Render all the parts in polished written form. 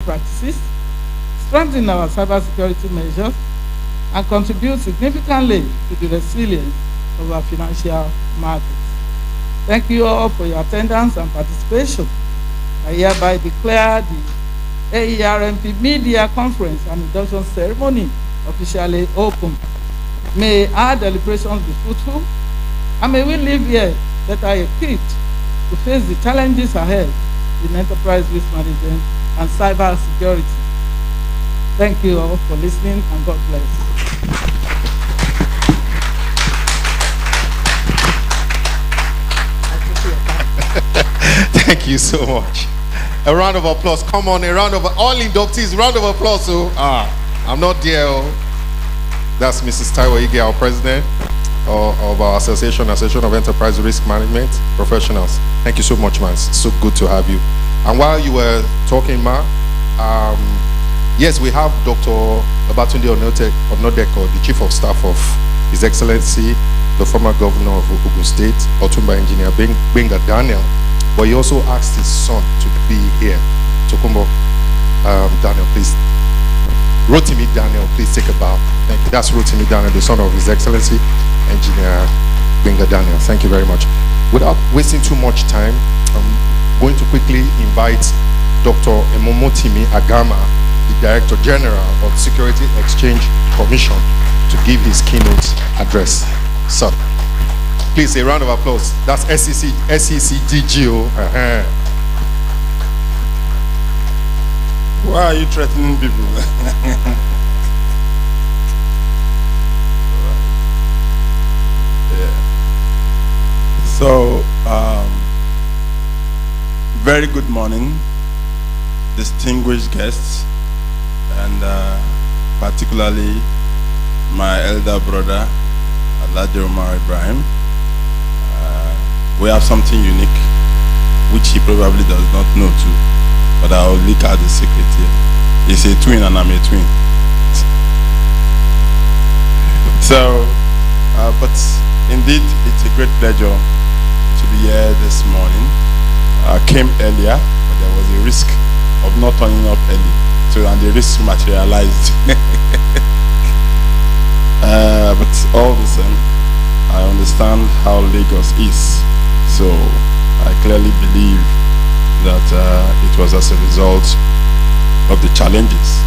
practices, strengthen our cybersecurity measures, and contribute significantly to the resilience of our financial markets. Thank you all for your attendance and participation. I hereby declare the AERMP Media Conference and Induction Ceremony officially open. May our deliberations be fruitful, and may we live here better equipped to face the challenges ahead in enterprise risk management and cyber security. Thank you all for listening, and God bless. Thank you so much. A round of applause. Come on, a round of all inductees. Round of applause. So, I'm not there. That's Mrs. Taiwo Ige, our president of our association of Enterprise Risk Management Professionals. Thank you so much, man. It's so good to have you. And while you were talking, Ma, yes, we have Dr. Babatunde Onodeko, the Chief of Staff of His Excellency, the former governor of Ogun State, Otumba Engineer Benga Daniel. But he also asked his son to be here. Tokumbo Daniel, please. Rotimi Daniel, please take a bow. Thank you. That's Rotimi Daniel, the son of His Excellency, Engineer Benga Daniel. Thank you very much. Without wasting too much time, I'm going to quickly invite Dr. Emomotimi Agama, the Director General of Security Exchange Commission, to give his keynote address. Sir, please, a round of applause. That's SECDGO. Why are you threatening people? Yeah. So, very good morning, distinguished guests, and particularly my elder brother, Alhaji Omar Ibrahim. We have something unique, which he probably does not know too, but I'll leak out the secret here. He's a twin and I'm a twin. So, but indeed, it's a great pleasure to be here this morning. I came earlier, but there was a risk of not turning up early, so and the risk materialized. But all the same, I understand how Lagos is, so I clearly believe that it was as a result of the challenges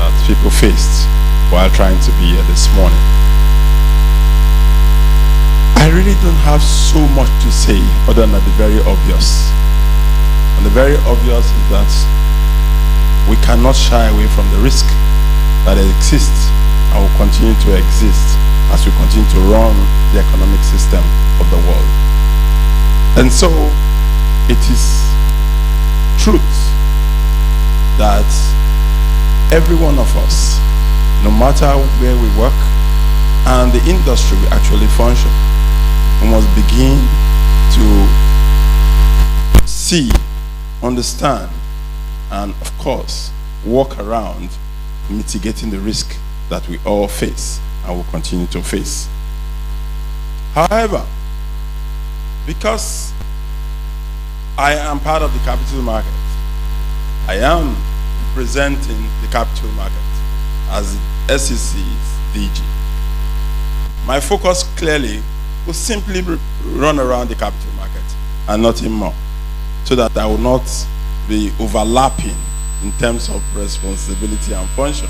that people faced while trying to be here this morning. I really don't have so much to say other than the very obvious. And the very obvious is that we cannot shy away from the risk that exists and will continue to exist as we continue to run the economic system of the world. And so it is truth that every one of us, no matter where we work and the industry we actually function, we must begin to see, understand, and of course, work around mitigating the risk that we all face and will continue to face. However, because I am part of the capital market, I am representing the capital market as the SEC's DG. My focus clearly will simply run around the capital market and nothing more, so that I will not be overlapping in terms of responsibility and function.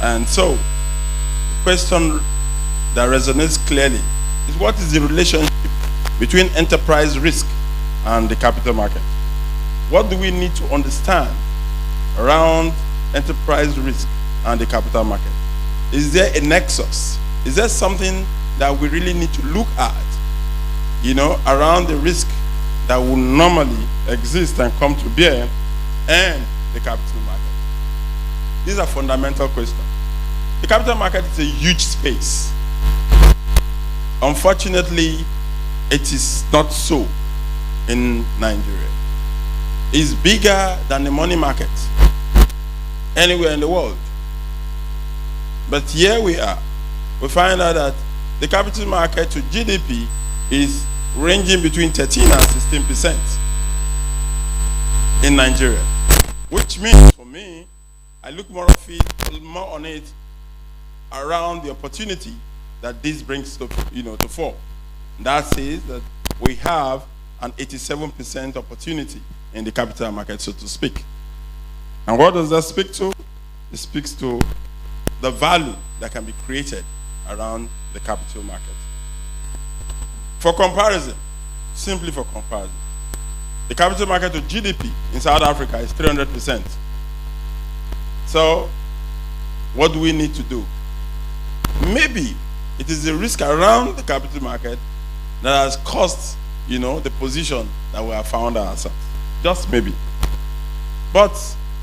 And so, the question that resonates clearly is, what is the relationship between enterprise risk and the capital market? What do we need to understand around enterprise risk and the capital market? Is there a nexus? Is there something that we really need to look at, around the risk that will normally exist and come to bear and the capital market? These are fundamental questions. The capital market is a huge space. Unfortunately, it is not so in Nigeria. It's bigger than the money market anywhere in the world. But here we are. We find out that the capital market to GDP is ranging between 13 and 16% in Nigeria. which means for me, I look more on it around the opportunity that this brings to fore. That says that we have an 87% opportunity in the capital market, so to speak. And what does that speak to? It speaks to the value that can be created around the capital market. For comparison, simply for comparison, the capital market to GDP in South Africa is 300%. So, what do we need to do? Maybe it is the risk around the capital market that has caused, the position that we have found ourselves. Just maybe. But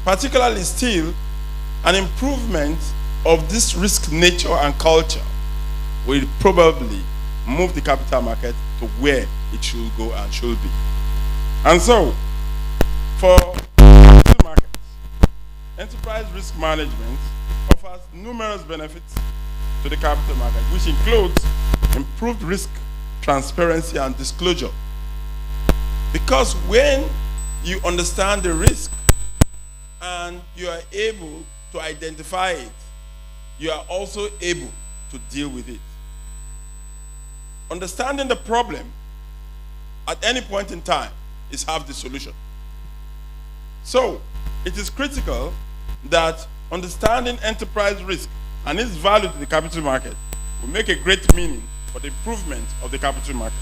particularly still, an improvement of this risk nature and culture will probably move the capital market to where it should go and should be. And so, for capital markets, enterprise risk management offers numerous benefits to the capital market, which includes improved risk transparency and disclosure. Because when you understand the risk and you are able to identify it, you are also able to deal with it. Understanding the problem at any point in time is half the solution. So, it is critical that understanding enterprise risk and its value to the capital market will make a great meaning for the improvement of the capital market.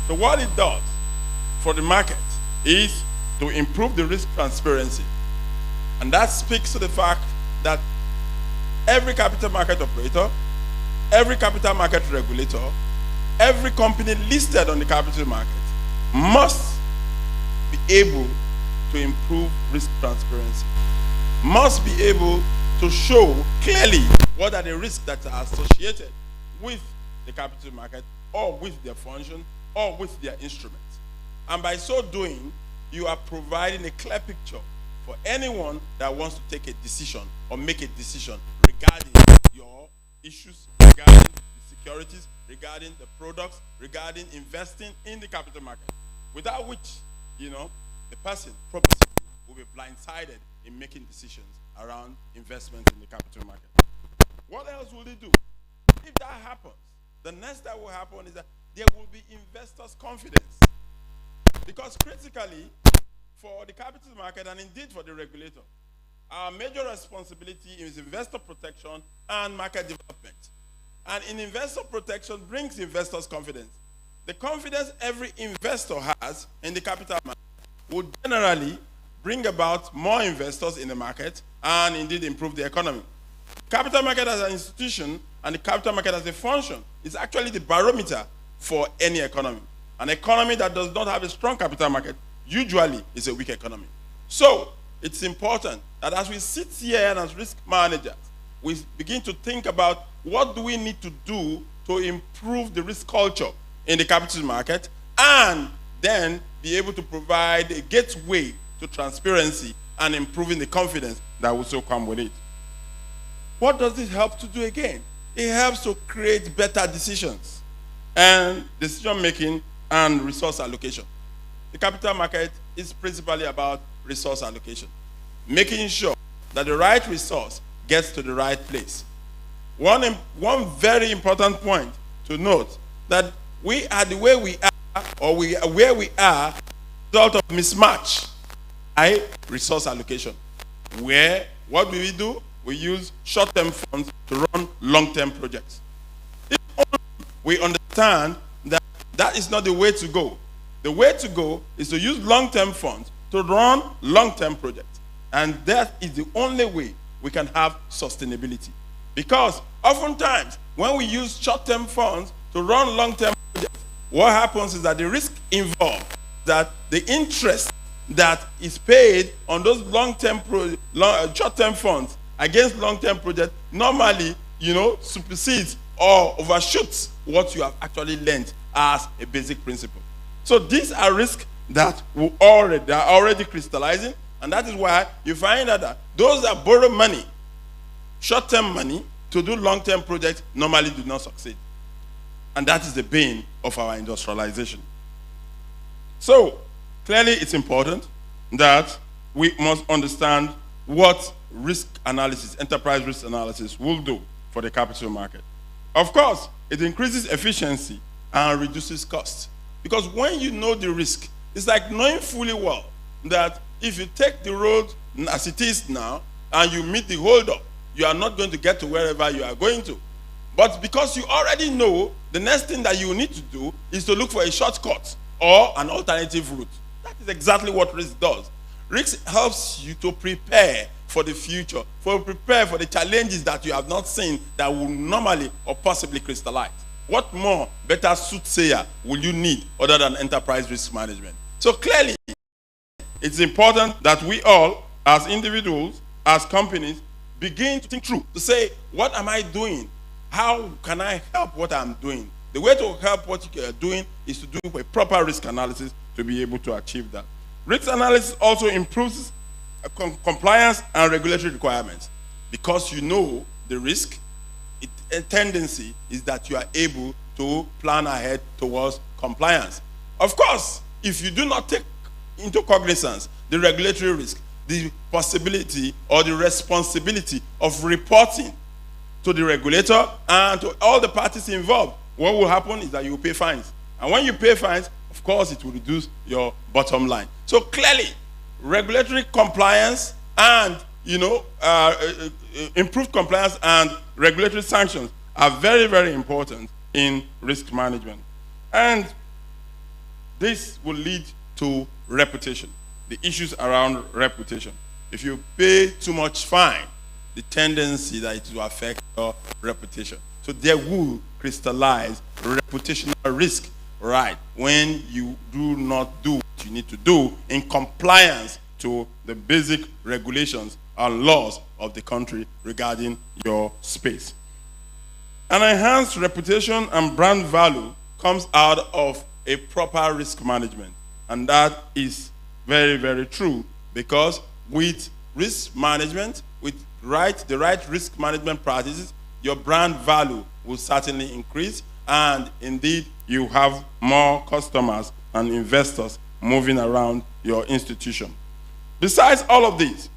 So what it does for the market is to improve the risk transparency. And that speaks to the fact that every capital market operator, every capital market regulator, every company listed on the capital market must be able to improve risk transparency, must be able to show clearly what are the risks that are associated with the capital market or with their function or with their instruments. And by so doing, you are providing a clear picture for anyone that wants to take a decision or make a decision regarding your issues, regarding the securities, regarding the products, regarding investing in the capital market. Without which, the person purposely will be blindsided in making decisions around investment in the capital market. What else will they do? If that happens, the next that will happen is that there will be investors' confidence. Because critically, for the capital market and indeed for the regulator, our major responsibility is investor protection and market development. And in investor protection brings investors' confidence. The confidence every investor has in the capital market would generally bring about more investors in the market and indeed improve the economy. Capital market as an institution and the capital market as a function is actually the barometer for any economy. An economy that does not have a strong capital market usually is a weak economy. So it's important that as we sit here and as risk managers, we begin to think about what do we need to do to improve the risk culture in the capital market and then be able to provide a gateway to transparency and improving the confidence that will so come with it. What does this help to do again? It helps to create better decisions and decision making and resource allocation. The capital market is principally about resource allocation, making sure that the right resource gets to the right place. One very important point to note that we are the way we are, or we are where we are, result of mismatch by resource allocation. Where, what do? We use short-term funds to run long-term projects. If only we understand that that is not the way to go. The way to go is to use long-term funds to run long-term projects. And that is the only way we can have sustainability. Because oftentimes, when we use short-term funds to run long-term projects, what happens is that the risk involved, that the interest that is paid on those short-term funds against long-term projects normally, supersedes or overshoots what you have actually learned as a basic principle. So these are risks that are already crystallizing, and that is why you find that those that borrow money, short-term money, to do long-term projects normally do not succeed. And that is the bane of our industrialization. So, clearly it's important that we must understand what risk analysis, enterprise risk analysis, will do for the capital market. Of course, it increases efficiency and reduces costs. Because when you know the risk, it's like knowing fully well that if you take the road as it is now and you meet the holdup, you are not going to get to wherever you are going to. But because you already know, the next thing that you need to do is to look for a shortcut or an alternative route. That is exactly what risk does. Risk helps you to prepare for the future, prepare for the challenges that you have not seen that will normally or possibly crystallize. What more better soothsayer will you need other than enterprise risk management? So clearly, it's important that we all, as individuals, as companies, begin to think through, to say, what am I doing? How can I help what I'm doing? The way to help what you are doing is to do a proper risk analysis to be able to achieve that. Risk analysis also improves compliance and regulatory requirements. Because you know the risk, a tendency is that you are able to plan ahead towards compliance. Of course, if you do not take into cognizance the regulatory risk, the possibility or the responsibility of reporting to the regulator and to all the parties involved, what will happen is that you will pay fines. And when you pay fines, of course, it will reduce your bottom line. So clearly, regulatory compliance and improved compliance and regulatory sanctions are very, very important in risk management. And this will lead to reputation, the issues around reputation. If you pay too much fine, the tendency that it will affect your reputation. So there will crystallize reputational risk, right, when you do not do what you need to do in compliance to the basic regulations and laws of the country regarding your space. An enhanced reputation and brand value comes out of a proper risk management. And that is very, very true, because with risk management, with the right risk management practices, your brand value will certainly increase, and indeed you have more customers and investors moving around your institution. Besides all of this,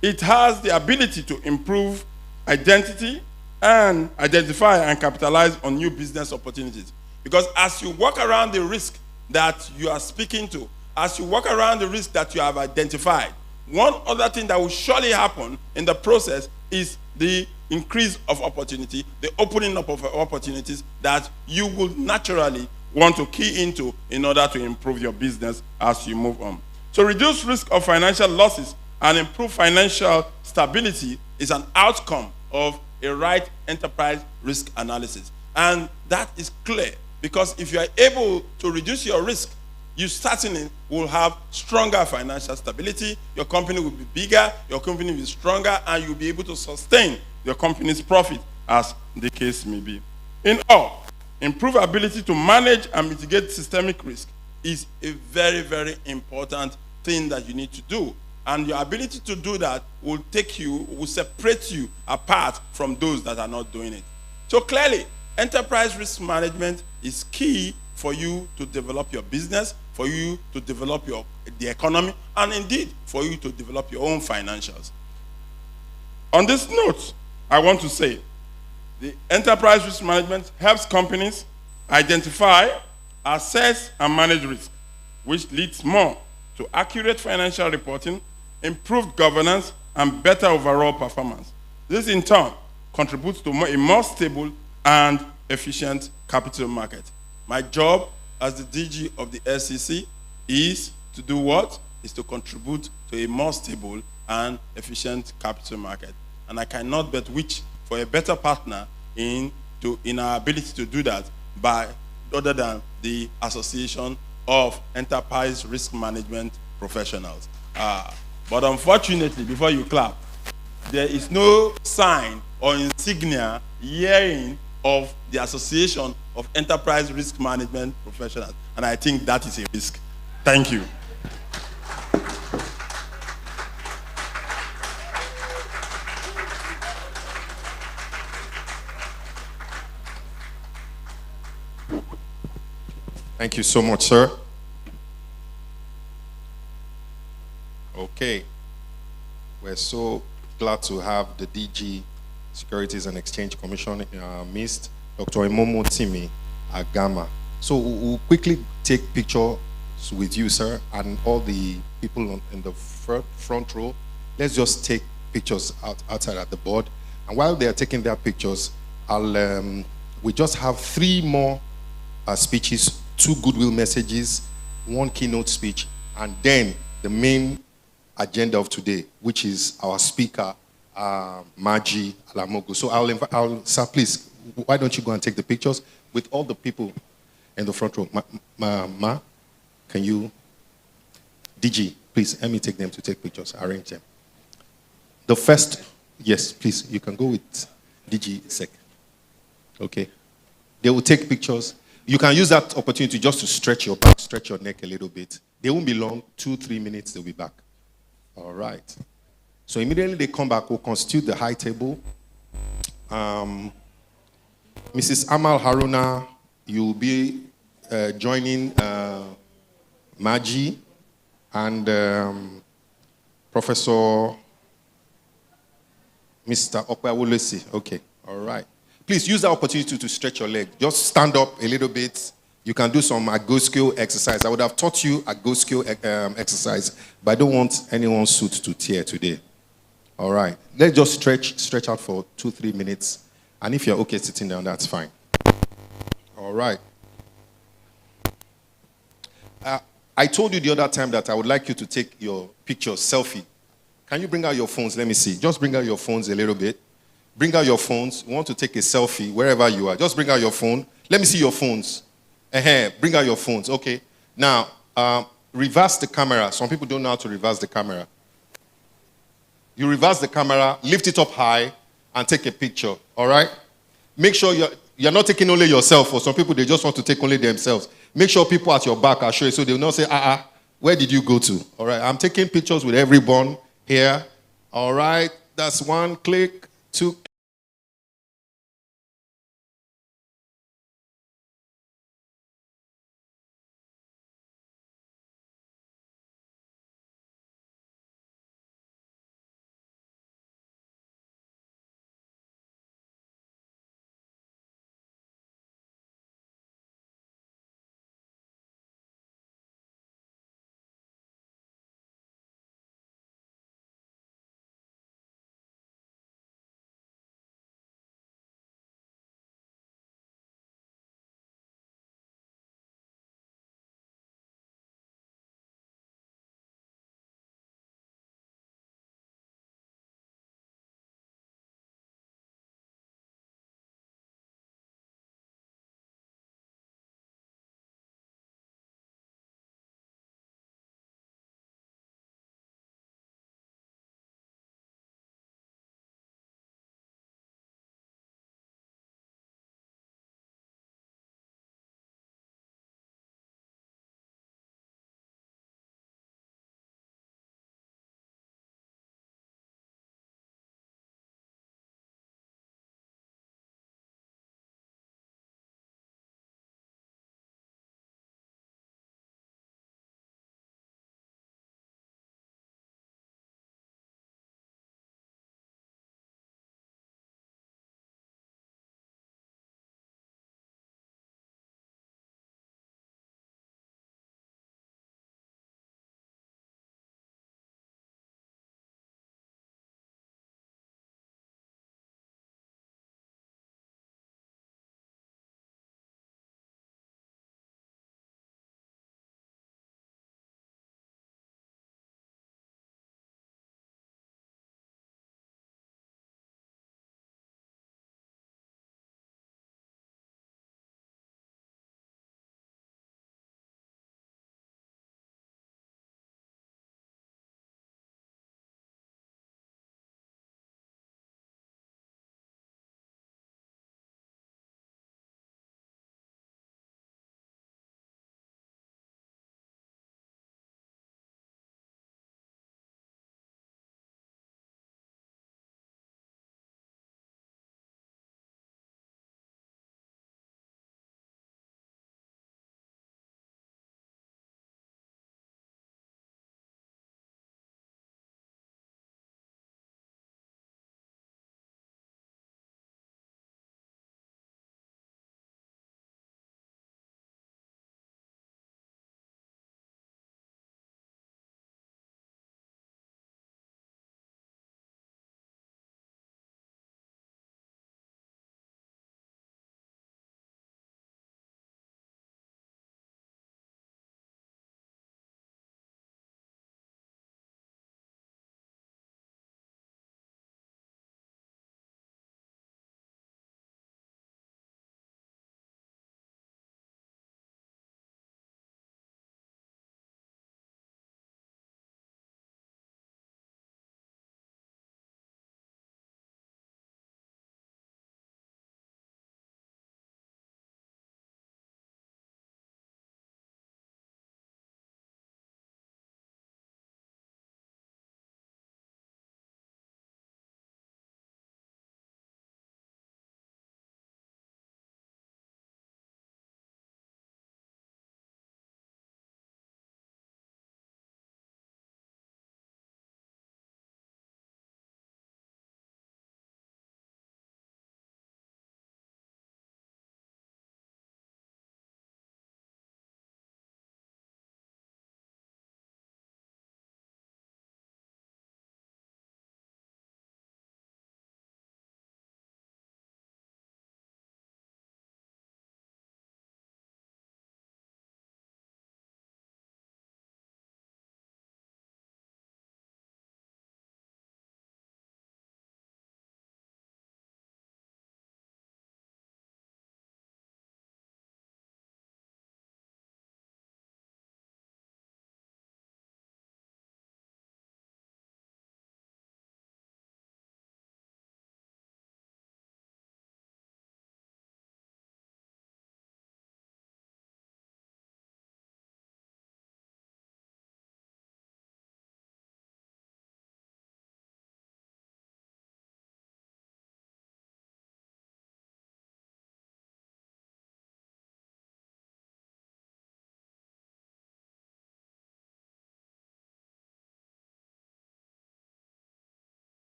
it has the ability to improve identity and identify and capitalize on new business opportunities. Because as you walk around the risk that you are speaking to, as you walk around the risk that you have identified, one other thing that will surely happen in the process is the increase of opportunity, the opening up of opportunities that you will naturally want to key into in order to improve your business as you move on. So reduce risk of financial losses and improve financial stability is an outcome of a right enterprise risk analysis. And that is clear, because if you are able to reduce your risk, you certainly will have stronger financial stability, your company will be bigger, your company will be stronger, and you'll be able to sustain your company's profit as the case may be. In all, improved ability to manage and mitigate systemic risk is a very, very important thing that you need to do. And your ability to do that will separate you apart from those that are not doing it. So clearly, enterprise risk management is key for you to develop your business, for you to develop the economy, and indeed for you to develop your own financials. On this note, I want to say the enterprise risk management helps companies identify, assess, and manage risk, which leads more to accurate financial reporting, improved governance, and better overall performance. This, in turn, contributes to a more stable and efficient capital market. My job as the DG of the SEC is to do what? Is to contribute to a more stable and efficient capital market. And I cannot but wish for a better partner in our ability to do that other than the Association of Enterprise Risk Management Professionals. But unfortunately, before you clap, there is no sign or insignia hearing of the Association of Enterprise Risk Management Professionals. And I think that is a risk. Thank you. Thank you so much, sir. Okay, We're so glad to have the DG, Securities and Exchange Commission, in our midst, Dr. Imomo Timi Agama. So we'll quickly take pictures with you, sir, and all the people in the front row. Let's just take pictures outside at the board. And while they are taking their pictures, we just have 3 more speeches, 2 goodwill messages, 1 keynote speech, and then the main agenda of today, which is our speaker, Maji Alamogo. So sir, please, why don't you go and take the pictures with all the people in the front row. Ma, can you, DG, please, help me take them to take pictures, arrange them. The first, yes, please, you can go with DG Sec. Okay. They will take pictures. You can use that opportunity just to stretch your back, stretch your neck a little bit. They won't be long, 2-3 minutes, they'll be back. All right. So immediately they come back, we'll constitute the high table. Mrs. Amal Haruna, you'll be joining Maji and Professor Mr. Okwawolesi. Okay, all right. Please use that opportunity to stretch your leg. Just stand up a little bit. You can do some ago-skill exercise. I would have taught you ago-skill exercise, but I don't want anyone's suit to tear today. All right. Let's just stretch out for 2-3 minutes. And if you're okay sitting down, that's fine. All right. I told you the other time that I would like you to take your pictures, selfie. Can you bring out your phones? Let me see. Just bring out your phones a little bit. Bring out your phones. You want to take a selfie wherever you are. Just bring out your phone. Let me see your phones. Bring out your phones. Okay. Now, reverse the camera. Some people don't know how to reverse the camera. You reverse the camera, lift it up high, and take a picture. All right? Make sure you're not taking only yourself. For some people, they just want to take only themselves. Make sure people at your back are showing so they will not say, where did you go to? All right? I'm taking pictures with everyone here. All right? That's 1 click, 2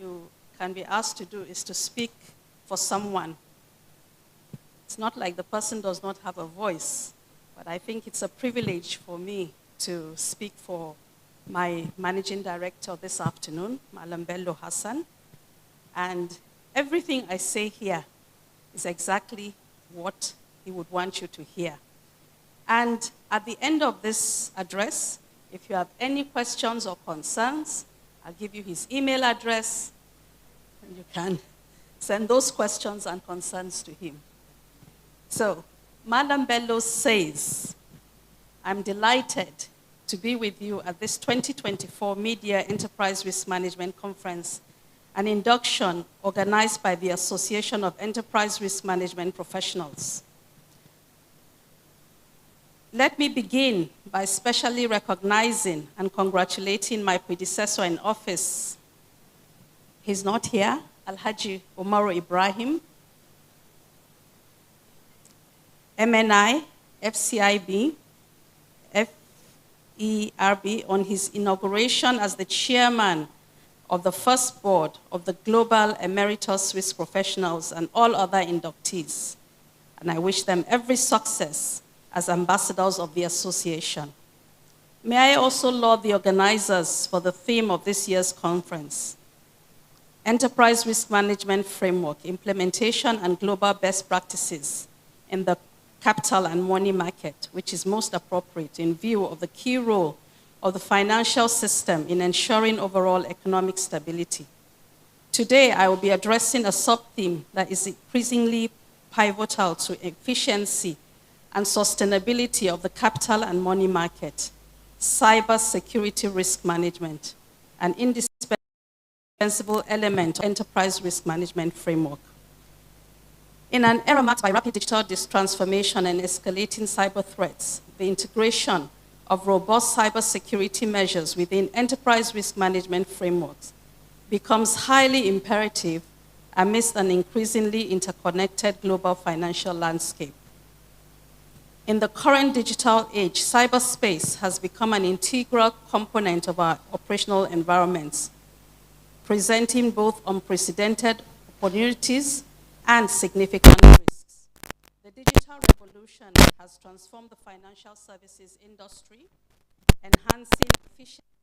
you can be asked to do is to speak for someone. It's not like the person does not have a voice, but I think it's a privilege for me to speak for my managing director this afternoon, Malam Bello Hassan. And everything I say here is exactly what he would want you to hear. And at the end of this address, if you have any questions or concerns, I'll give you his email address, and you can send those questions and concerns to him. So, Madam Bello says, I'm delighted to be with you at this 2024 Media Enterprise Risk Management Conference, an induction organized by the Association of Enterprise Risk Management Professionals. Let me begin by specially recognizing and congratulating my predecessor in office. He's not here, Alhaji Umaru Ibrahim, MNI, FCIB, AERMP, on his inauguration as the chairman of the first board of the Global Emeritus Risk Professionals and all other inductees. And I wish them every success as ambassadors of the association. May I also laud the organizers for the theme of this year's conference, Enterprise Risk Management Framework, Implementation and Global Best Practices in the Capital and Money Market, which is most appropriate in view of the key role of the financial system in ensuring overall economic stability. Today, I will be addressing a sub-theme that is increasingly pivotal to efficiency and sustainability of the capital and money market, cyber security risk management, an indispensable element of enterprise risk management framework. In an era marked by rapid digital transformation and escalating cyber threats, the integration of robust cybersecurity measures within enterprise risk management frameworks becomes highly imperative amidst an increasingly interconnected global financial landscape. In the current digital age, cyberspace has become an integral component of our operational environments, presenting both unprecedented opportunities and significant risks. The digital revolution has transformed the financial services industry, enhancing efficiency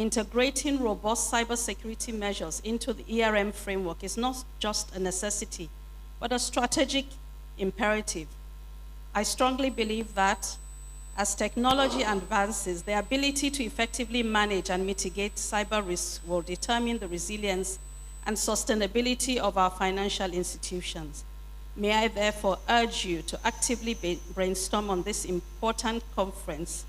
integrating robust cybersecurity measures into the AERMP framework is not just a necessity, but a strategic imperative. I strongly believe that as technology advances, the ability to effectively manage and mitigate cyber risks will determine the resilience and sustainability of our financial institutions. May I therefore urge you to actively brainstorm on this important conference.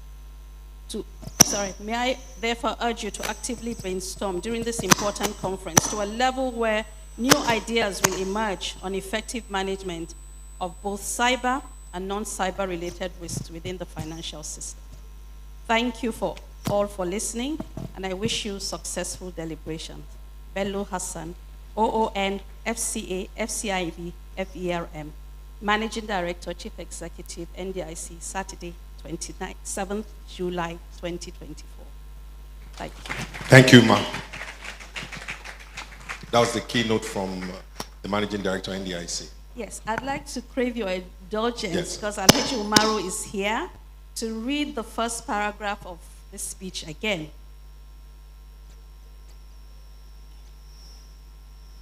May I therefore urge you to actively brainstorm during this important conference to a level where new ideas will emerge on effective management of both cyber and non-cyber related risks within the financial system. Thank you all for listening, and I wish you successful deliberations. Bello Hassan, OON, FCA, FCIB, FERM, Managing Director, Chief Executive, NDIC, Saturday, 7th July 2024. Thank you. Thank you, ma'am. That was the keynote from the Managing Director, NDIC. Yes, I'd like to crave your indulgence because Alhaji Umaru is here to read the first paragraph of this speech again.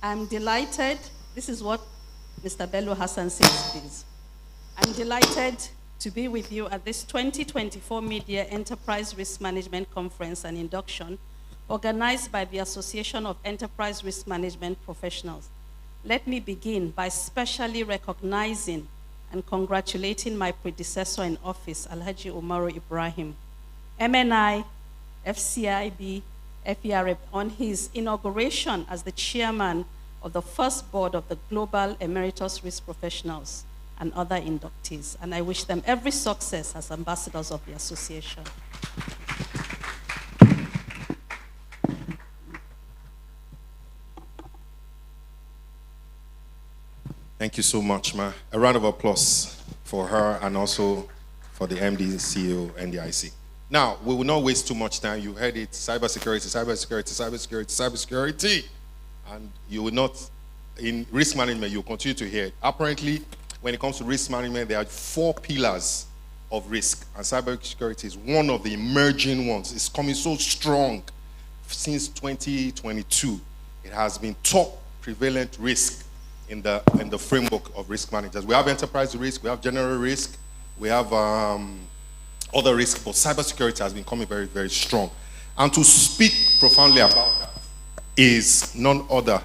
I'm delighted. This is what Mr. Bello Hassan says, please. I'm delighted to be with you at this 2024 Media Enterprise Risk Management Conference and Induction organized by the Association of Enterprise Risk Management Professionals. Let me begin by specially recognizing and congratulating my predecessor in office, Alhaji Umaru Ibrahim, MNI, FCIB, FERM, on his inauguration as the chairman of the first board of the Global Emeritus Risk Professionals and other inductees. And I wish them every success as ambassadors of the association. Thank you so much, ma. A round of applause for her and also for the MD, CEO, NDIC. Now, we will not waste too much time. You heard it, cybersecurity, cybersecurity, cybersecurity, cybersecurity. And you will not, in risk management, you'll continue to hear it. Apparently, when it comes to risk management, there are 4 pillars of risk, and cybersecurity is one of the emerging ones. It's coming so strong since 2022. It has been top prevalent risk in the framework of risk managers. We have enterprise risk, we have general risk, we have other risks, but cybersecurity has been coming very, very strong. And to speak profoundly about that is none other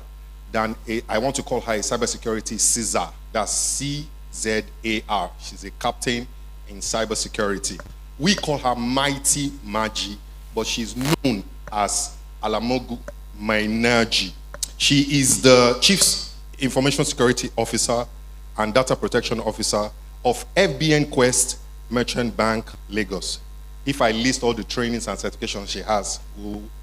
than I want to call her a cybersecurity Caesar. That's C-Z-A-R. She's a captain in cybersecurity. We call her Mighty Maji, but she's known as Alamogu Mainaji. She is the Chief Information Security Officer and Data Protection Officer of FBN Quest Merchant Bank, Lagos. If I list all the trainings and certifications she has,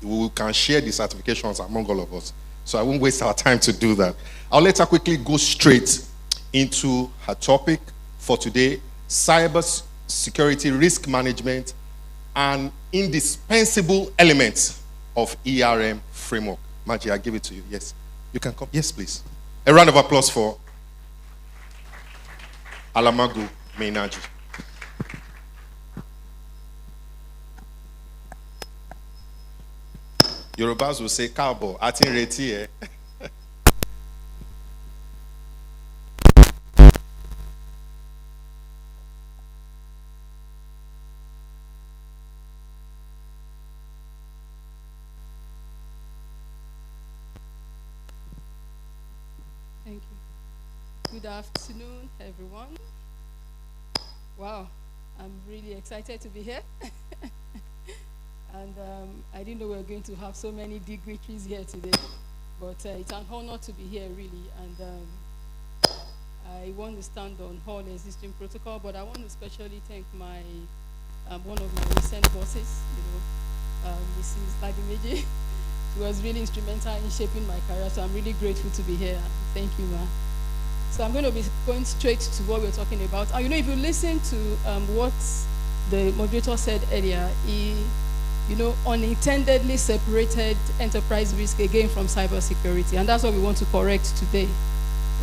we can share the certifications among all of us. So I won't waste our time to do that. I'll let her quickly go straight into her topic for today: cyber security risk management, an indispensable element of AERMP framework. Maji, I give it to you. Yes, you can come. Yes, please. A round of applause for Alamagu Mainaji. Yorubas will say "Kabo, atin reti eh." Thank you. Good afternoon, everyone. Wow, I'm really excited to be here. And I didn't know we were going to have so many dignitaries here today, but it's an honor to be here, really. And I want to stand on all existing protocol, but I want to especially thank my one of my recent bosses, Mrs. Ladimeji. She was really instrumental in shaping my career, so I'm really grateful to be here. Thank you, ma. So I'm going to be going straight to what we're talking about. If you listen to what the moderator said earlier, he, unintendedly separated enterprise risk again from cybersecurity, and that's what we want to correct today.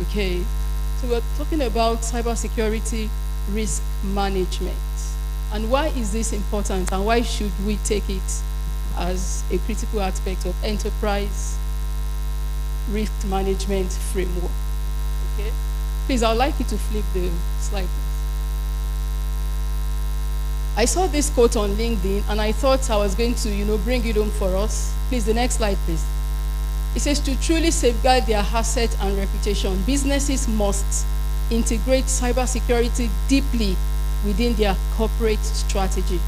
Okay, so we're talking about cybersecurity risk management, and why is this important, and why should we take it as a critical aspect of enterprise risk management framework. Okay? Please, I would like you to flip the slide. I saw this quote on LinkedIn, and I thought I was going to, bring it home for us. Please, the next slide, please. It says, to truly safeguard their asset and reputation, businesses must integrate cybersecurity deeply within their corporate strategy,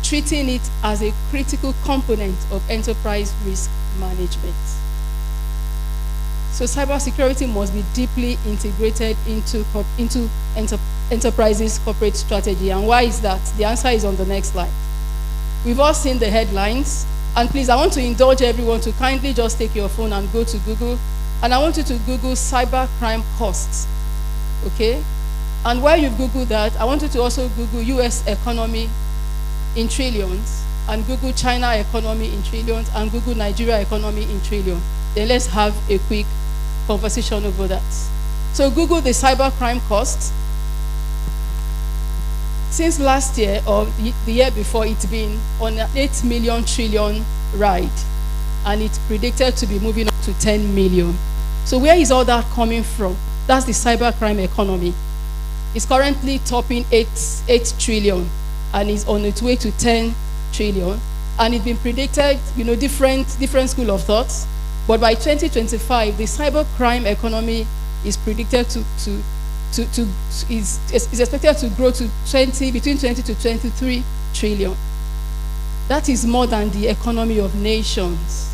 treating it as a critical component of enterprise risk management. So cybersecurity must be deeply integrated into enterprises' corporate strategy. And why is that? The answer is on the next slide. We've all seen the headlines. And please, I want to indulge everyone to kindly just take your phone and go to Google. And I want you to Google cybercrime costs. Okay? And while you've Googled that, I want you to also Google US economy in trillions, and Google China economy in trillions, and Google Nigeria economy in trillions. Then let's have a quick conversation over that. So Google the cybercrime costs. Since last year, or the year before, it's been on an 8 million trillion ride, and it's predicted to be moving up to 10 million. So where is all that coming from? That's the cybercrime economy. It's currently topping 8 trillion, and is on its way to 10 trillion. And it's been predicted, different school of thoughts. But by 2025, the cybercrime economy is predicted is expected to grow to between 20 to 23 trillion. That is more than the economy of nations.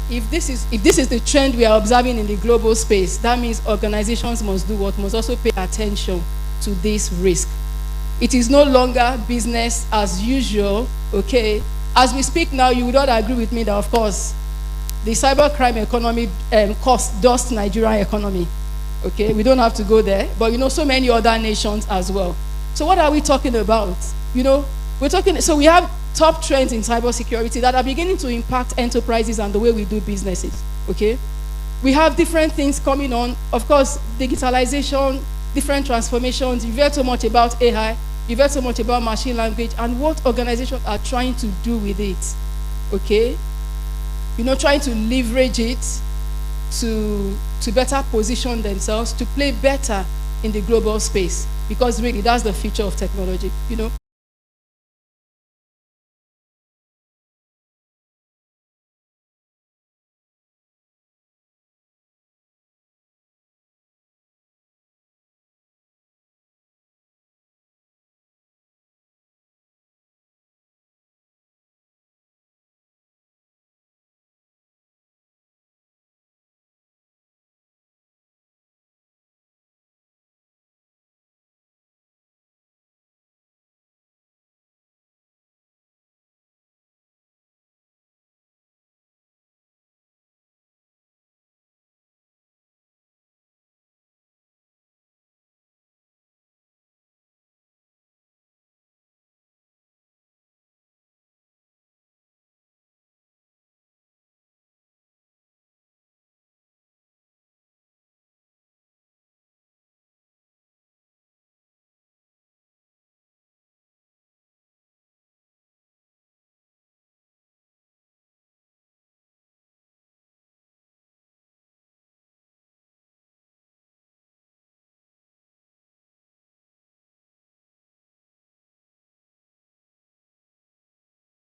If this is the trend we are observing in the global space, that means organizations must do what? Must also pay attention to this risk. It is no longer business as usual, okay? As we speak now, you would all agree with me that, of course, the cybercrime economy costs dust Nigerian economy, okay? We don't have to go there, but so many other nations as well. So what are we talking about? So we have top trends in cybersecurity that are beginning to impact enterprises and the way we do businesses, okay? We have different things coming on. Of course, digitalization, different transformations. You've heard so much about AI. You've heard so much about machine language and what organizations are trying to do with it, okay? Trying to leverage it to better position themselves, to play better in the global space, because really that's the future of technology,